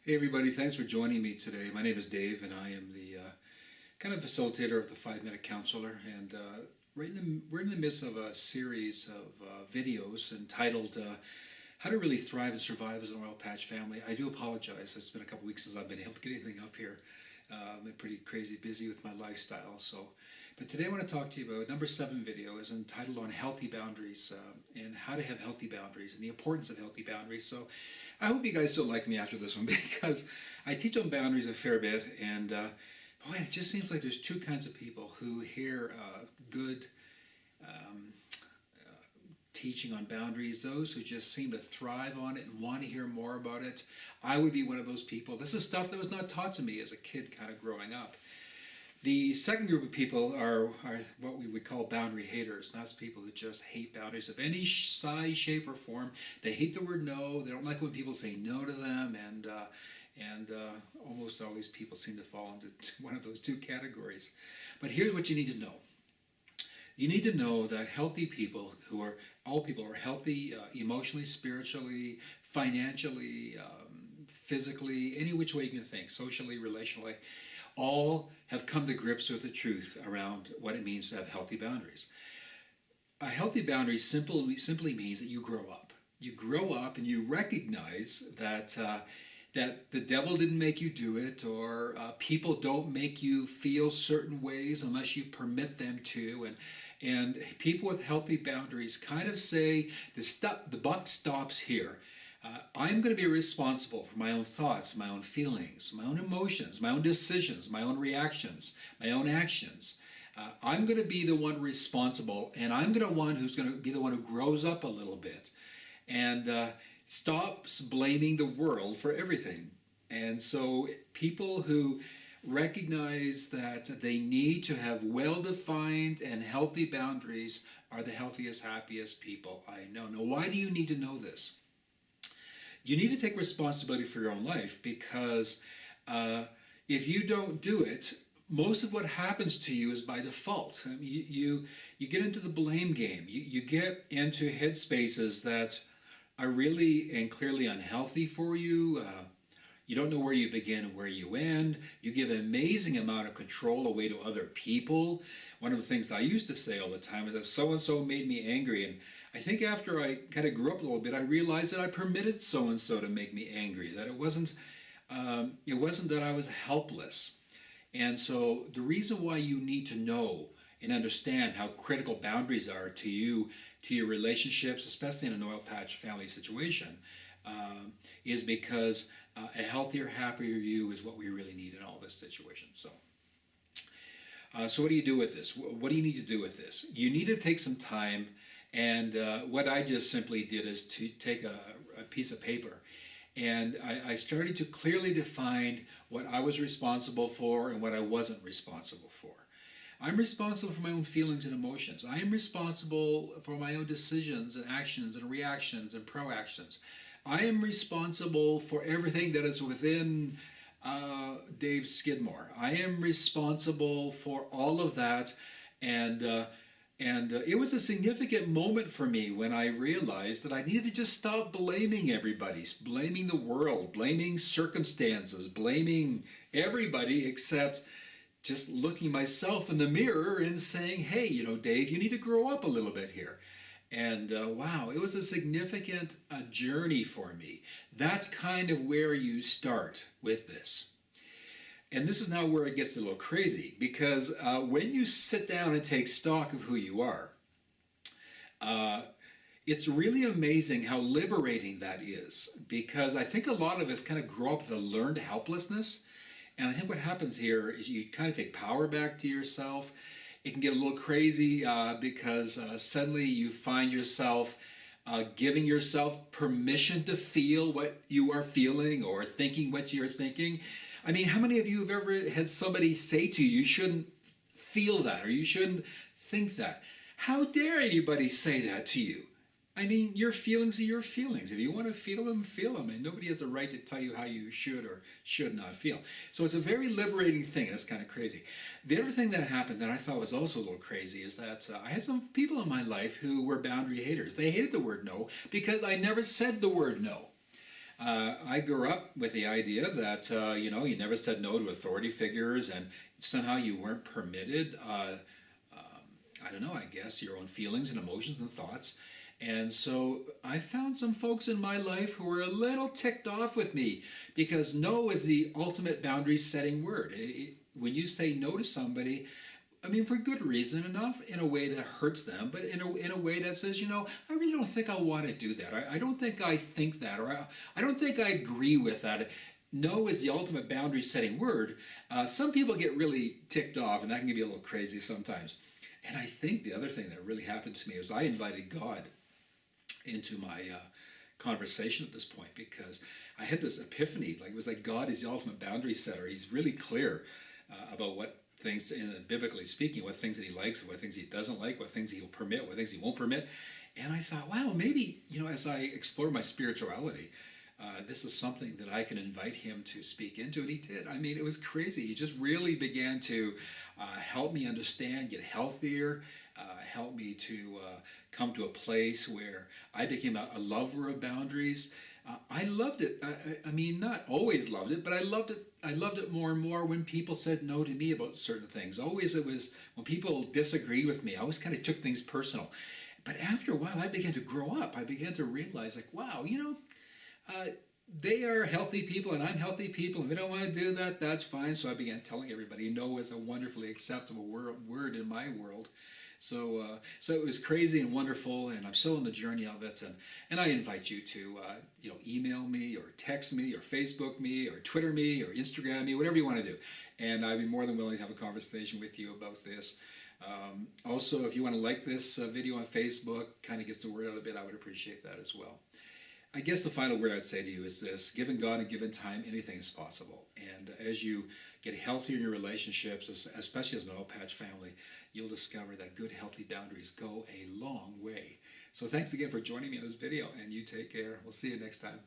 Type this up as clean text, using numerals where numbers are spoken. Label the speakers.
Speaker 1: Hey everybody, thanks for joining me today. My name is Dave and I am the kind of facilitator of the 5-Minute Counselor, and we're in the midst of a series of videos entitled How to Really Thrive and Survive as an Oilpatch Family. I do apologize, it's been a couple weeks since I've been able to get anything up here. I've been pretty crazy busy with my lifestyle, but today I want to talk to you about number 7 video is entitled on healthy boundaries and how to have healthy boundaries and the importance of healthy boundaries. So I hope you guys still like me after this one because I teach on boundaries a fair bit, and boy, it just seems like there's two kinds of people who hear good teaching on boundaries, those who just seem to thrive on it and want to hear more about it. I would be one of those people. This is stuff that was not taught to me as a kid kind of growing up. The second group of people are what we would call boundary haters. And that's people who just hate boundaries of any size, shape, or form. They hate the word no. They don't like when people say no to them. And almost always people seem to fall into one of those two categories. But here's what you need to know. You need to know that healthy people, all people are healthy emotionally, spiritually, financially, physically, any which way you can think, socially, relationally, all have come to grips with the truth around what it means to have healthy boundaries. A healthy boundary simply means that you grow up. You grow up and you recognize that the devil didn't make you do it, or people don't make you feel certain ways unless you permit them to. And people with healthy boundaries kind of say the buck stops here. I'm going to be responsible for my own thoughts, my own feelings, my own emotions, my own decisions, my own reactions, my own actions. I'm going to be the one responsible, and I'm who's going to be the one who grows up a little bit and stops blaming the world for everything. And so people who recognize that they need to have well-defined and healthy boundaries are the healthiest, happiest people I know. Now, why do you need to know this? You need to take responsibility for your own life, because if you don't do it, most of what happens to you is by default. I mean, you get into the blame game. You get into headspaces that are really and clearly unhealthy for you. You don't know where you begin and where you end. You give an amazing amount of control away to other people. One of the things I used to say all the time is that so-and-so made me angry. And I think after I kind of grew up a little bit, I realized that I permitted so-and-so to make me angry, that it wasn't that I was helpless. And so the reason why you need to know and understand how critical boundaries are to you, to your relationships, especially in an oil patch family situation, is because a healthier, happier you is what we really need in all this situation. So what do you do with this? What do you need to do with this? You need to take some time, and what I just simply did is to take a piece of paper, and I started to clearly define what I was responsible for and what I wasn't responsible for. I'm responsible for my own feelings and emotions. I am responsible for my own decisions and actions and reactions and proactions. I am responsible for everything that is within Dave Skidmore. I am responsible for all of that, and it was a significant moment for me when I realized that I needed to just stop blaming everybody, blaming the world, blaming circumstances, blaming everybody, except just looking myself in the mirror and saying, hey, Dave, you need to grow up a little bit here. And wow, it was a significant journey for me. That's kind of where you start with this. And this is now where it gets a little crazy, because when you sit down and take stock of who you are, it's really amazing how liberating that is, because I think a lot of us kind of grow up with a learned helplessness. And I think what happens here is you kind of take power back to yourself. It can get a little crazy because suddenly you find yourself giving yourself permission to feel what you are feeling or thinking what you're thinking. I mean, how many of you have ever had somebody say to you, you shouldn't feel that or you shouldn't think that? How dare anybody say that to you? I mean, your feelings are your feelings. If you want to feel them, and nobody has a right to tell you how you should or should not feel. So it's a very liberating thing, and it's kind of crazy. The other thing that happened that I thought was also a little crazy is that I had some people in my life who were boundary haters. They hated the word no because I never said the word no. I grew up with the idea that you never said no to authority figures, and somehow you weren't permitted. I don't know. I guess your own feelings and emotions and thoughts. And so I found some folks in my life who were a little ticked off with me because no is the ultimate boundary setting word. When you say no to somebody, I mean, for good reason enough, in a way that hurts them, but in a way that says, I really don't think I want to do that. I don't think I think that, or I don't think I agree with that. No is the ultimate boundary setting word. Some people get really ticked off, and that can be a little crazy sometimes. And I think the other thing that really happened to me was I invited God into my conversation at this point because I had this epiphany. Like it was like God is the ultimate boundary setter. He's really clear about what things, biblically speaking, what things that he likes, what things he doesn't like, what things he'll permit, what things he won't permit. And I thought, wow, maybe as I explore my spirituality, this is something that I can invite him to speak into, and he did. I mean, it was crazy. He just really began to help me understand, get healthier, help me to come to a place where I became a lover of boundaries. I loved it. I mean, not always loved it, but I loved it. I loved it more and more when people said no to me about certain things. Always it was when people disagreed with me. I always kind of took things personal. But after a while, I began to grow up. I began to realize, like, wow, they are healthy people and I'm healthy people. If they don't want to do that, that's fine. So I began telling everybody no is a wonderfully acceptable word in my world. So it was crazy and wonderful, and I'm still on the journey of it. And I invite you to email me or text me or Facebook me or Twitter me or Instagram me, whatever you want to do. And I'd be more than willing to have a conversation with you about this. Also, if you want to like this video on Facebook, kind of gets the word out a bit, I would appreciate that as well. I guess the final word I'd say to you is this: given God and given time, anything is possible. And as you get healthier in your relationships, especially as an Oilpatch family, you'll discover that good, healthy boundaries go a long way. So thanks again for joining me in this video, and you take care. We'll see you next time.